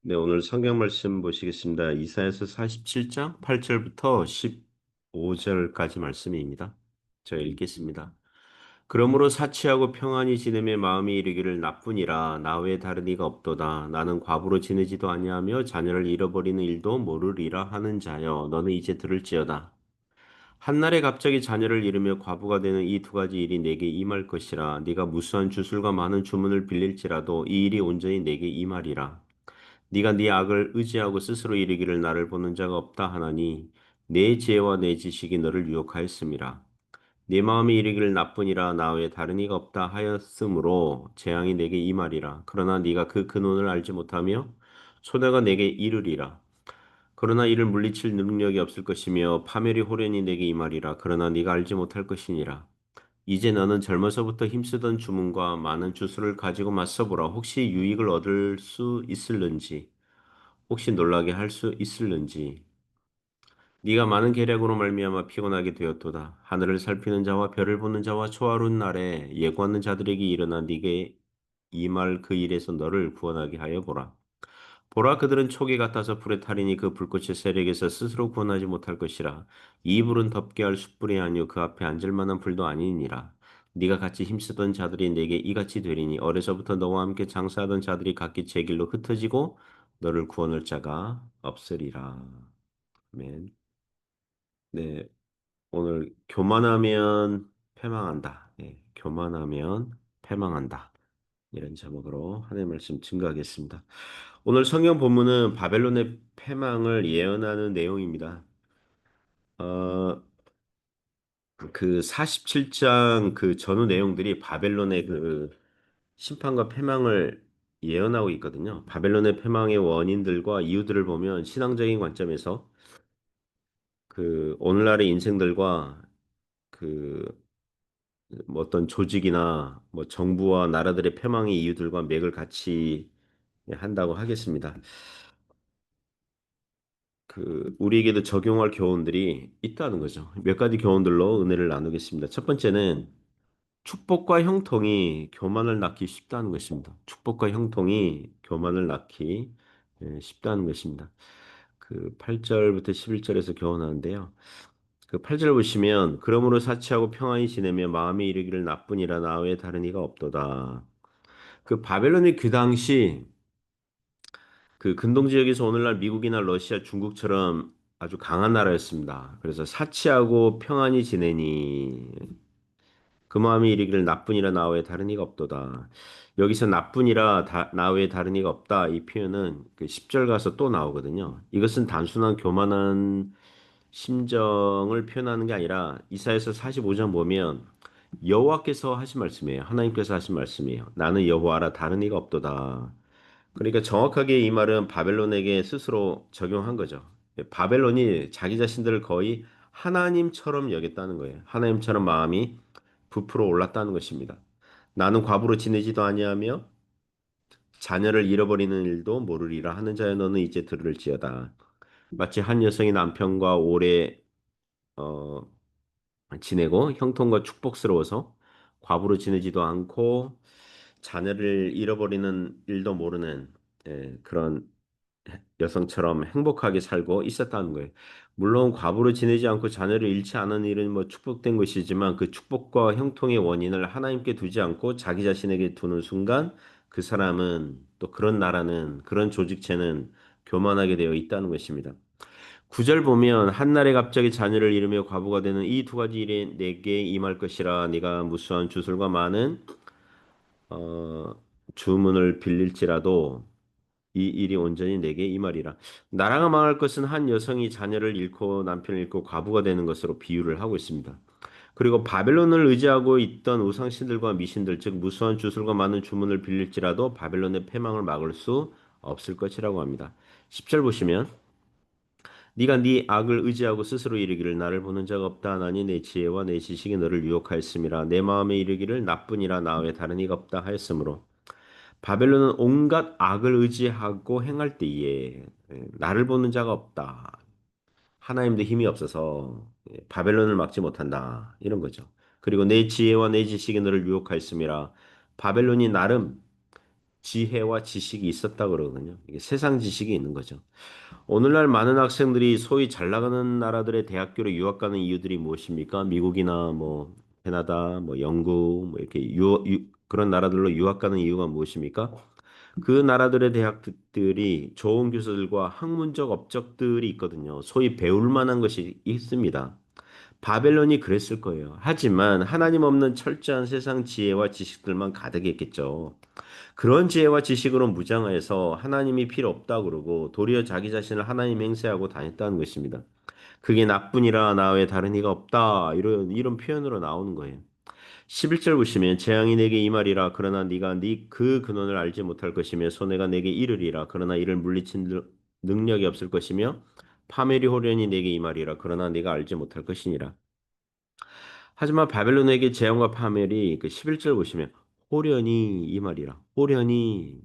네, 오늘 성경 말씀 보시겠습니다. 이사야서 47장 8절부터 15절까지 말씀입니다. 제가 읽겠습니다. 그러므로 사치하고 평안히 지내며 마음이 이르기를 나뿐이라 나 외에 다른 이가 없도다. 나는 과부로 지내지도 아니하며 자녀를 잃어버리는 일도 모르리라 하는 자여 너는 이제 들을지어다. 한날에 갑자기 자녀를 잃으며 과부가 되는 이 두 가지 일이 내게 임할 것이라. 네가 무수한 주술과 많은 주문을 빌릴지라도 이 일이 온전히 내게 임하리라. 네가 네 악을 의지하고 스스로 이르기를 나를 보는 자가 없다 하나니 내 지혜와 내 지식이 너를 유혹하였음이라. 네 마음이 이르기를 나뿐이라 나 외에 다른 이가 없다 하였으므로 재앙이 내게 임하리라. 그러나 네가 그 근원을 알지 못하며 손해가 내게 이르리라. 그러나 이를 물리칠 능력이 없을 것이며 파멸이 호련히 내게 임하리라. 그러나 네가 알지 못할 것이니라. 이제 너는 젊어서부터 힘쓰던 주문과 많은 주술을 가지고 맞서보라. 혹시 유익을 얻을 수 있을는지 혹시 놀라게 할 수 있을는지 네가 많은 계략으로 말미암아 피곤하게 되었도다. 하늘을 살피는 자와 별을 보는 자와 초하루는 날에 예고하는 자들에게 일어나 네게 임할 그 일에서 너를 구원하게 하여 보라. 보라 그들은 촉이 같아서 불에 타리니 그 불꽃의 세력에서 스스로 구원하지 못할 것이라. 이 불은 덮게 할 숯불이 아니요 그 앞에 앉을 만한 불도 아니니라. 네가 같이 힘쓰던 자들이 내게 이같이 되리니 어려서부터 너와 함께 장사하던 자들이 각기 제 길로 흩어지고 너를 구원할 자가 없으리라. 아멘. 네, 오늘 교만하면 패망한다. 네, 교만하면 패망한다. 이런 제목으로 하나님의 말씀 증거하겠습니다. 오늘 성경 본문은 바벨론의 패망을 예언하는 내용입니다. 어, 그 47장 그 전후 내용들이 바벨론의 그 심판과 패망을 예언하고 있거든요. 바벨론의 패망의 원인들과 이유들을 보면 신앙적인 관점에서 그 오늘날의 인생들과 그 뭐 어떤 조직이나 뭐 정부와 나라들의 패망의 이유들과 맥을 같이 한다고 하겠습니다. 그 우리에게도 적용할 교훈들이 있다는 거죠. 몇 가지 교훈들로 은혜를 나누겠습니다. 첫 번째는 축복과 형통이 교만을 낳기 쉽다는 것입니다. 축복과 형통이 교만을 낳기 쉽다는 것입니다. 그 8절부터 11절에서 교훈하는데요. 그 8절 보시면 그러므로 사치하고 평안히 지내며 마음이 이르기를 나뿐이라 나 외에 다른 이가 없도다. 그 바벨론이 그 당시 그 근동 지역에서 오늘날 미국이나 러시아, 중국처럼 아주 강한 나라였습니다. 그래서 사치하고 평안히 지내니 그 마음이 이르기를 나뿐이라 나 외에 다른 이가 없도다. 여기서 나뿐이라 나 외에 다른 이가 없다. 이 표현은 그 10절 가서 또 나오거든요. 이것은 단순한 교만한 심정을 표현하는 게 아니라 이사야서 45장 보면 여호와께서 하신 말씀이에요. 하나님께서 하신 말씀이에요. 나는 여호와라 다른 이가 없도다. 그러니까 정확하게 이 말은 바벨론에게 스스로 적용한 거죠. 바벨론이 자기 자신들을 거의 하나님처럼 여겼다는 거예요. 하나님처럼 마음이 부풀어 올랐다는 것입니다. 나는 과부로 지내지도 아니하며 자녀를 잃어버리는 일도 모르리라 하는 자여 너는 이제 들을지어다. 마치 한 여성이 남편과 오래 어, 지내고 형통과 축복스러워서 과부로 지내지도 않고 자녀를 잃어버리는 일도 모르는 그런 여성처럼 행복하게 살고 있었다는 거예요. 물론 과부로 지내지 않고 자녀를 잃지 않은 일은 뭐 축복된 것이지만 그 축복과 형통의 원인을 하나님께 두지 않고 자기 자신에게 두는 순간 그 사람은 또 그런 나라는 그런 조직체는 교만하게 되어 있다는 것입니다. 9절 보면 한날에 갑자기 자녀를 잃으며 과부가 되는 이 두 가지 일에 내게 임할 것이라 네가 무수한 주술과 많은 어, 주문을 빌릴지라도 이 일이 온전히 내게 임하리라. 나라가 망할 것은 한 여성이 자녀를 잃고 남편을 잃고 과부가 되는 것으로 비유를 하고 있습니다. 그리고 바벨론을 의지하고 있던 우상신들과 미신들, 즉 무수한 주술과 많은 주문을 빌릴지라도 바벨론의 패망을 막을 수 없을 것이라고 합니다. 10절 보시면 네가 네 악을 의지하고 스스로 이르기를 나를 보는 자가 없다 하나니 내 지혜와 내 지식이 너를 유혹하였음이라 내 마음에 이르기를 나뿐이라 나 외에 다른 이가 없다 하였으므로 바벨론은 온갖 악을 의지하고 행할 때에 나를 보는 자가 없다. 하나님도 힘이 없어서 바벨론을 막지 못한다. 이런 거죠. 그리고 내 지혜와 내 지식이 너를 유혹하였음이라 바벨론이 나름 지혜와 지식이 있었다 그러거든요. 이게 세상 지식이 있는 거죠. 오늘날 많은 학생들이 소위 잘 나가는 나라들의 대학교로 유학 가는 이유들이 무엇입니까? 미국이나 뭐 캐나다, 뭐 영국, 뭐 이렇게 그런 나라들로 유학 가는 이유가 무엇입니까? 그 나라들의 대학들이 좋은 교수들과 학문적 업적들이 있거든요. 소위 배울 만한 것이 있습니다. 바벨론이 그랬을 거예요. 하지만 하나님 없는 철저한 세상 지혜와 지식들만 가득했겠죠. 그런 지혜와 지식으로 무장해서 하나님이 필요 없다 그러고 도리어 자기 자신을 하나님 행세하고 다녔다는 것입니다. 그게 나뿐이라 나 외에 다른 이가 없다. 이런 표현으로 나오는 거예요. 11절 보시면 재앙이 내게 임하리라 그러나 네가 네 그 근원을 알지 못할 것이며 손해가 내게 이르리라 그러나 이를 물리친 능력이 없을 것이며 파멸이 호련히 내게 임하리라 그러나 네가 알지 못할 것이니라. 하지만 바벨론에게 재앙과 파멸이 그 11절 보시면 호련히 임하리라. 호련히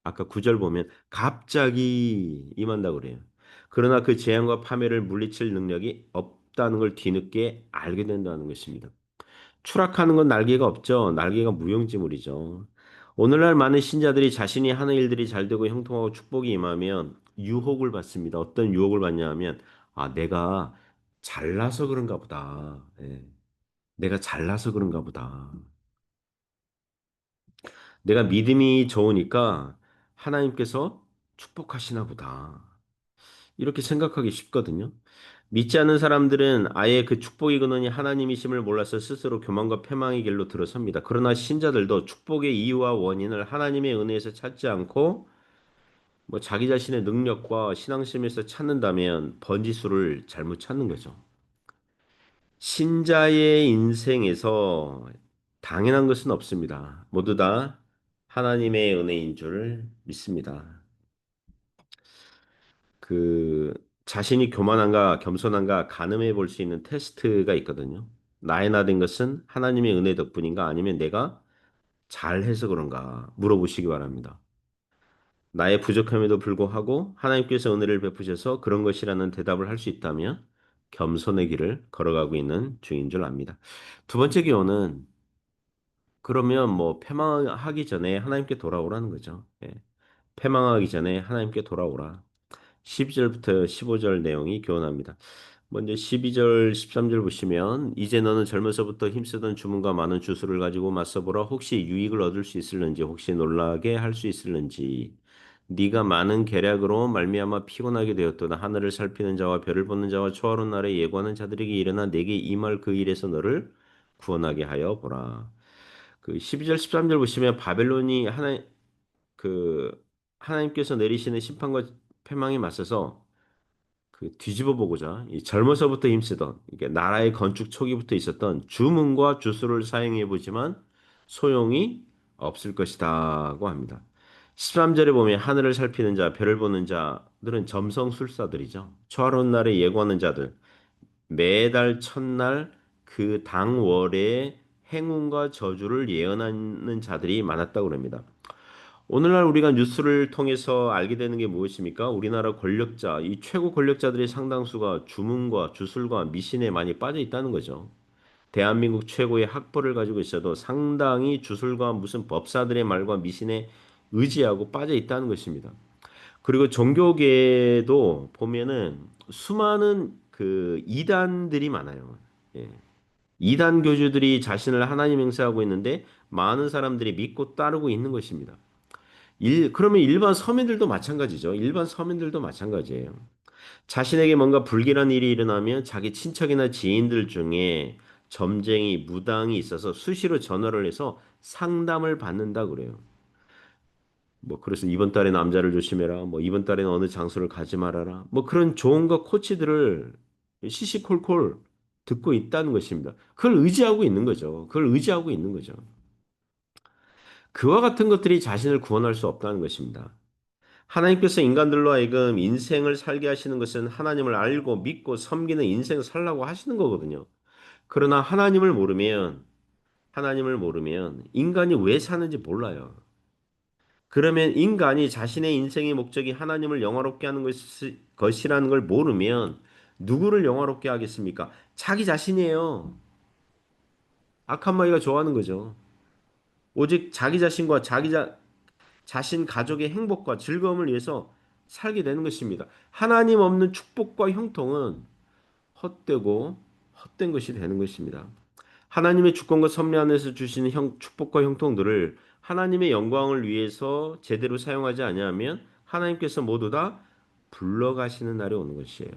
아까 9절 보면 갑자기 임한다 그래요. 그러나 그 재앙과 파멸을 물리칠 능력이 없다는 걸 뒤늦게 알게 된다는 것입니다. 추락하는 건 날개가 없죠. 날개가 무용지물이죠. 오늘날 많은 신자들이 자신이 하는 일들이 잘 되고 형통하고 축복이 임하면 유혹을 받습니다. 어떤 유혹을 받냐 하면 아, 내가 잘나서 그런가 보다. 예. 내가 잘나서 그런가 보다. 내가 믿음이 좋으니까 하나님께서 축복하시나 보다. 이렇게 생각하기 쉽거든요. 믿지 않는 사람들은 아예 그 축복의 근원이 하나님이심을 몰라서 스스로 교만과 패망의 길로 들어섭니다. 그러나 신자들도 축복의 이유와 원인을 하나님의 은혜에서 찾지 않고 뭐 자기 자신의 능력과 신앙심에서 찾는다면 번지수를 잘못 찾는 거죠. 신자의 인생에서 당연한 것은 없습니다. 모두 다 하나님의 은혜인 줄 믿습니다. 그 자신이 교만한가 겸손한가 가늠해 볼 수 있는 테스트가 있거든요. 나의 나 된 것은 하나님의 은혜 덕분인가 아니면 내가 잘해서 그런가 물어보시기 바랍니다. 나의 부족함에도 불구하고 하나님께서 은혜를 베푸셔서 그런 것이라는 대답을 할 수 있다면 겸손의 길을 걸어가고 있는 중인 줄 압니다. 두 번째 교훈은 그러면 뭐 패망하기 전에 하나님께 돌아오라는 거죠. 예. 패망하기 전에 하나님께 돌아오라. 12절부터 15절 내용이 교훈합니다. 먼저 12절, 13절 보시면 이제 너는 젊어서부터 힘쓰던 주문과 많은 주술을 가지고 맞서보라. 혹시 유익을 얻을 수 있을는지 혹시 놀라게 할 수 있을는지 네가 많은 계략으로 말미암아 피곤하게 되었도다. 하늘을 살피는 자와 별을 보는 자와 초하루 날에 예고하는 자들에게 일어나 내게 임할 그 일에서 너를 구원하게 하여 보라. 그 12절, 13절 보시면 바벨론이 그 하나님께서 내리시는 심판과 패망에 맞서서 그 뒤집어 보고자 이 젊어서부터 힘쓰던 이게 나라의 건축 초기부터 있었던 주문과 주술을 사용해 보지만 소용이 없을 것이다고 합니다. 13절에 보면 하늘을 살피는 자, 별을 보는 자들은 점성술사들이죠. 초하루운 날에 예고하는 자들, 매달 첫날 그 당월의 행운과 저주를 예언하는 자들이 많았다고 합니다. 오늘날 우리가 뉴스를 통해서 알게 되는 게 무엇입니까? 우리나라 권력자, 이 최고 권력자들의 상당수가 주문과 주술과 미신에 많이 빠져 있다는 거죠. 대한민국 최고의 학벌을 가지고 있어도 상당히 주술과 무슨 법사들의 말과 미신에 의지하고 빠져 있다는 것입니다. 그리고 종교계에도 보면은 수많은 그 이단들이 많아요. 예. 이단 교주들이 자신을 하나님 행세하고 있는데 많은 사람들이 믿고 따르고 있는 것입니다. 그러면 일반 서민들도 마찬가지죠. 일반 서민들도 마찬가지예요. 자신에게 뭔가 불길한 일이 일어나면 자기 친척이나 지인들 중에 점쟁이, 무당이 있어서 수시로 전화를 해서 상담을 받는다 그래요. 뭐 그래서 이번 달에 남자를 조심해라. 뭐 이번 달에는 어느 장소를 가지 말아라. 뭐 그런 조언과 코치들을 시시콜콜 듣고 있다는 것입니다. 그걸 의지하고 있는 거죠. 그걸 의지하고 있는 거죠. 그와 같은 것들이 자신을 구원할 수 없다는 것입니다. 하나님께서 인간들로 하여금 인생을 살게 하시는 것은 하나님을 알고 믿고 섬기는 인생을 살라고 하시는 거거든요. 그러나 하나님을 모르면 인간이 왜 사는지 몰라요. 그러면 인간이 자신의 인생의 목적이 하나님을 영화롭게 하는 것이라는 걸 모르면 누구를 영화롭게 하겠습니까? 자기 자신이에요. 악한 마귀가 좋아하는 거죠. 오직 자기 자신과 자신 가족의 행복과 즐거움을 위해서 살게 되는 것입니다. 하나님 없는 축복과 형통은 헛되고 헛된 것이 되는 것입니다. 하나님의 주권과 섭리 안에서 주시는 축복과 형통들을 하나님의 영광을 위해서 제대로 사용하지 아니하면 하나님께서 모두 다 불러가시는 날이 오는 것이에요.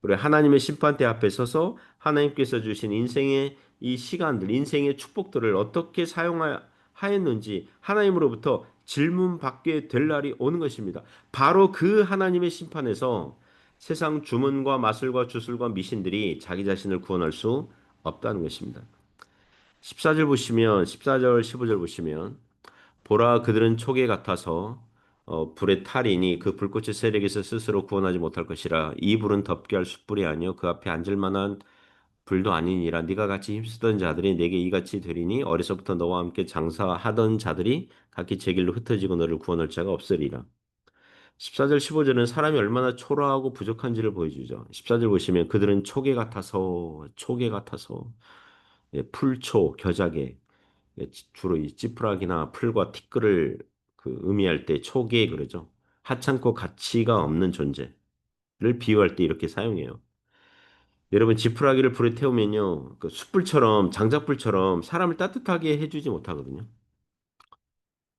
우리 하나님의 심판대 앞에 서서 하나님께서 주신 인생의 이 시간들, 인생의 축복들을 어떻게 사용하였는지 하나님으로부터 질문받게 될 날이 오는 것입니다. 바로 그 하나님의 심판에서 세상 주문과 마술과 주술과 미신들이 자기 자신을 구원할 수 없다는 것입니다. 14절 보시면 14절 15절 보시면 보라 그들은 촉에 같아서 불의 탈이니 그 불꽃의 세력에서 스스로 구원하지 못할 것이라 이 불은 덮게 할 숯불이 아니요 그 앞에 앉을 만한 불도 아니니라 네가 같이 힘쓰던 자들이 내게 이같이 되리니 어려서부터 너와 함께 장사하던 자들이 각기 제 길로 흩어지고 너를 구원할 자가 없으리라. 14절 15절은 사람이 얼마나 초라하고 부족한지를 보여주죠. 14절 보시면 그들은 촉에 같아서 예, 풀초 겨자개 예, 주로 이 지푸라기나 풀과 티끌을 그 의미할 때 초기에 그러죠. 하찮고 가치가 없는 존재를 비유할 때 이렇게 사용해요. 여러분 지푸라기를 불에 태우면요, 그 숯불처럼 장작불처럼 사람을 따뜻하게 해주지 못하거든요.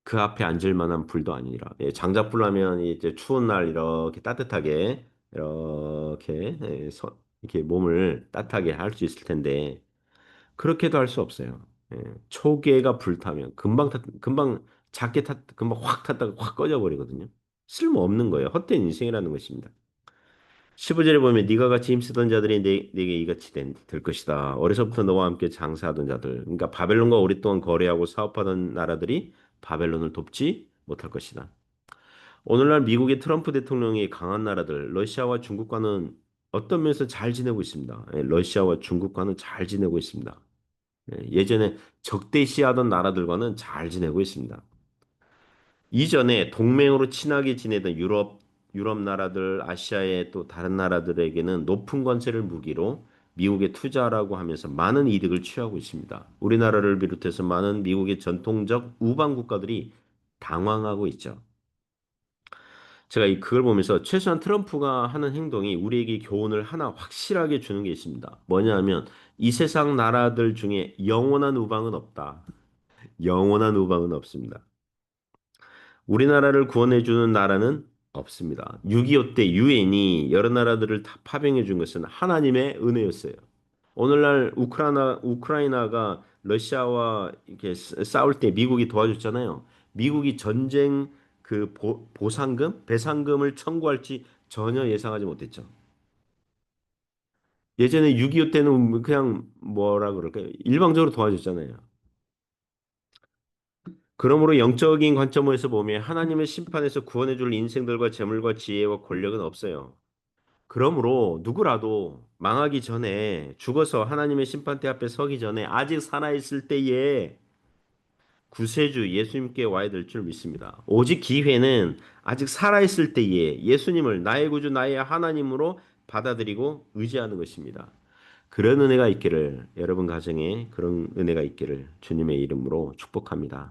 그 앞에 앉을 만한 불도 아니라 예, 장작불 하면 이제 추운 날 이렇게 따뜻하게 이렇게 이렇게 몸을 따뜻하게 할 수 있을 텐데 그렇게도 할 수 없어요. 예, 초계가 불타면 금방 작게 금방 확 탔다가 확 꺼져 버리거든요. 쓸모 없는 거예요. 헛된 인생이라는 것입니다. 15절에 보면 네가 같이 힘쓰던 자들이 내게 이같이 될 것이다. 어려서부터 너와 함께 장사하던 자들. 그러니까 바벨론과 오랫동안 거래하고 사업하던 나라들이 바벨론을 돕지 못할 것이다. 오늘날 미국의 트럼프 대통령이 강한 나라들, 러시아와 중국과는 어떤 면에서 잘 지내고 있습니다. 예, 러시아와 중국과는 잘 지내고 있습니다. 예전에 적대시하던 나라들과는 잘 지내고 있습니다. 이전에 동맹으로 친하게 지내던 유럽 나라들, 아시아의 또 다른 나라들에게는 높은 관세를 무기로 미국에 투자하라고 하면서 많은 이득을 취하고 있습니다. 우리나라를 비롯해서 많은 미국의 전통적 우방 국가들이 당황하고 있죠. 제가 그걸 보면서 최소한 트럼프가 하는 행동이 우리에게 교훈을 하나 확실하게 주는 게 있습니다. 뭐냐 하면 이 세상 나라들 중에 영원한 우방은 없다. 영원한 우방은 없습니다. 우리나라를 구원해주는 나라는 없습니다. 6.25 때 유엔이 여러 나라들을 다 파병해 준 것은 하나님의 은혜였어요. 오늘날 우크라이나가 러시아와 이렇게 싸울 때 미국이 도와줬잖아요. 미국이 전쟁 그 보상금, 배상금을 청구할지 전혀 예상하지 못했죠. 예전에 6.25 때는 그냥 뭐라 그럴까요? 일방적으로 도와줬잖아요. 그러므로 영적인 관점에서 보면 하나님의 심판에서 구원해 줄 인생들과 재물과 지혜와 권력은 없어요. 그러므로 누구라도 망하기 전에 죽어서 하나님의 심판대 앞에 서기 전에 아직 살아있을 때에 구세주 예수님께 와야 될 줄 믿습니다. 오직 기회는 아직 살아있을 때에 예수님을 나의 구주 나의 하나님으로 받아들이고 의지하는 것입니다. 그런 은혜가 있기를 여러분 가정에 그런 은혜가 있기를 주님의 이름으로 축복합니다.